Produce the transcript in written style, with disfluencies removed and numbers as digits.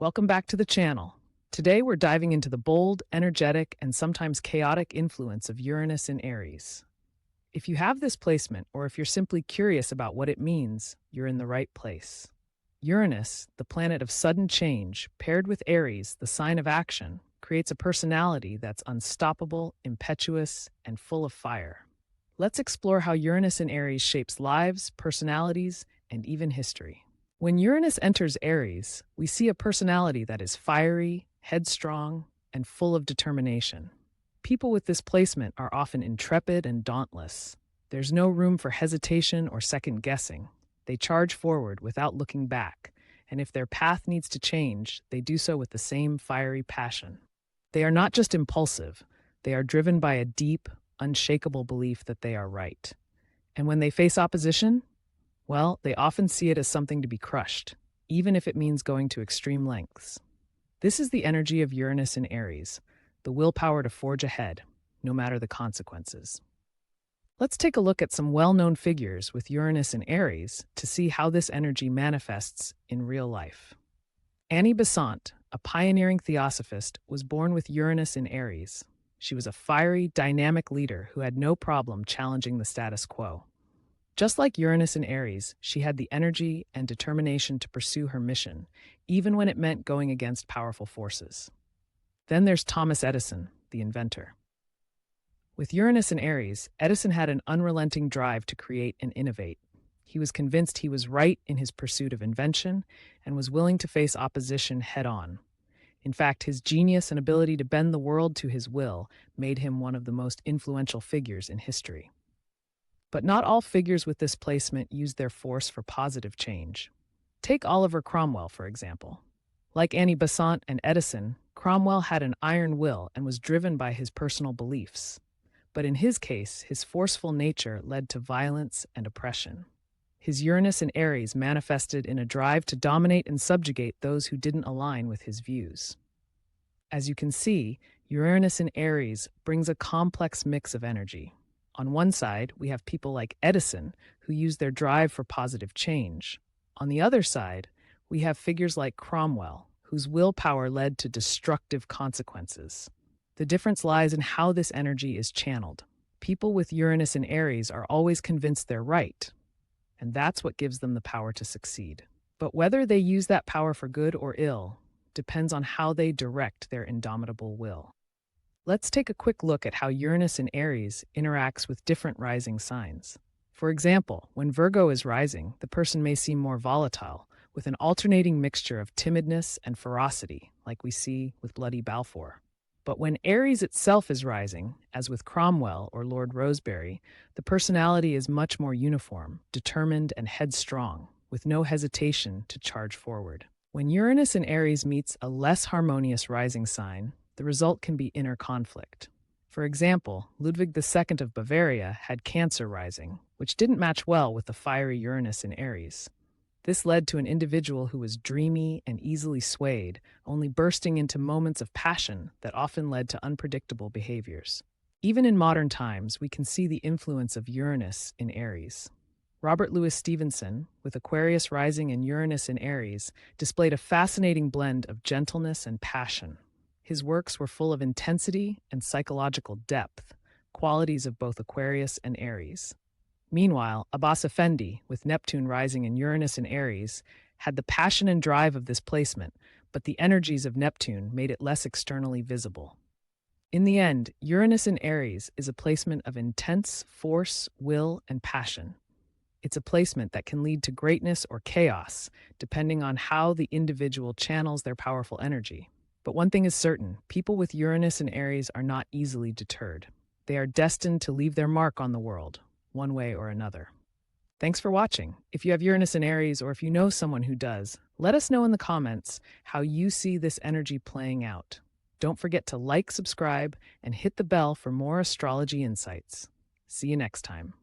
Welcome back to the channel. Today we're diving into the bold, energetic, and sometimes chaotic influence of Uranus in Aries. If you have this placement, or if you're simply curious about what it means, you're in the right place. Uranus, the planet of sudden change, paired with Aries, the sign of action, creates a personality that's unstoppable, impetuous, and full of fire. Let's explore how Uranus in Aries shapes lives, personalities, and even history. When Uranus enters Aries, we see a personality that is fiery, headstrong, and full of determination. People with this placement are often intrepid and dauntless. There's no room for hesitation or second guessing. They charge forward without looking back, and if their path needs to change, they do so with the same fiery passion. They are not just impulsive, they are driven by a deep, unshakable belief that they are right. And when they face opposition, well, they often see it as something to be crushed, even if it means going to extreme lengths. This is the energy of Uranus in Aries, the willpower to forge ahead, no matter the consequences. Let's take a look at some well-known figures with Uranus in Aries to see how this energy manifests in real life. Annie Besant, a pioneering theosophist, was born with Uranus in Aries. She was a fiery, dynamic leader who had no problem challenging the status quo. Just like Uranus in Aries, she had the energy and determination to pursue her mission, even when it meant going against powerful forces. Then there's Thomas Edison, the inventor. With Uranus in Aries, Edison had an unrelenting drive to create and innovate. He was convinced he was right in his pursuit of invention and was willing to face opposition head-on. In fact, his genius and ability to bend the world to his will made him one of the most influential figures in history. But not all figures with this placement use their force for positive change. Take Oliver Cromwell, for example. Like Annie Besant and Edison, Cromwell had an iron will and was driven by his personal beliefs. But in his case, his forceful nature led to violence and oppression. His Uranus in Aries manifested in a drive to dominate and subjugate those who didn't align with his views. As you can see, Uranus in Aries brings a complex mix of energy. On one side, we have people like Edison, who use their drive for positive change. On the other side, we have figures like Cromwell, whose willpower led to destructive consequences. The difference lies in how this energy is channeled. People with Uranus in Aries are always convinced they're right, and that's what gives them the power to succeed. But whether they use that power for good or ill depends on how they direct their indomitable will. Let's take a quick look at how Uranus in Aries interacts with different rising signs. For example, when Virgo is rising, the person may seem more volatile, with an alternating mixture of timidness and ferocity, like we see with Bloody Balfour. But when Aries itself is rising, as with Cromwell or Lord Rosebery, the personality is much more uniform, determined, and headstrong, with no hesitation to charge forward. When Uranus in Aries meets a less harmonious rising sign, the result can be inner conflict. For example, Ludwig II of Bavaria had Cancer rising, which didn't match well with the fiery Uranus in Aries. This led to an individual who was dreamy and easily swayed, only bursting into moments of passion that often led to unpredictable behaviors. Even in modern times, we can see the influence of Uranus in Aries. Robert Louis Stevenson, with Aquarius rising and Uranus in Aries, displayed a fascinating blend of gentleness and passion. His works were full of intensity and psychological depth, qualities of both Aquarius and Aries. Meanwhile, Abbas Effendi, with Neptune rising and Uranus in Aries, had the passion and drive of this placement, but the energies of Neptune made it less externally visible. In the end, Uranus in Aries is a placement of intense force, will, and passion. It's a placement that can lead to greatness or chaos, depending on how the individual channels their powerful energy. But one thing is certain, people with Uranus and Aries are not easily deterred. They are destined to leave their mark on the world, one way or another. Thanks for watching. If you have Uranus and Aries, or if you know someone who does, let us know in the comments how you see this energy playing out. Don't forget to like, subscribe, and hit the bell for more astrology insights. See you next time.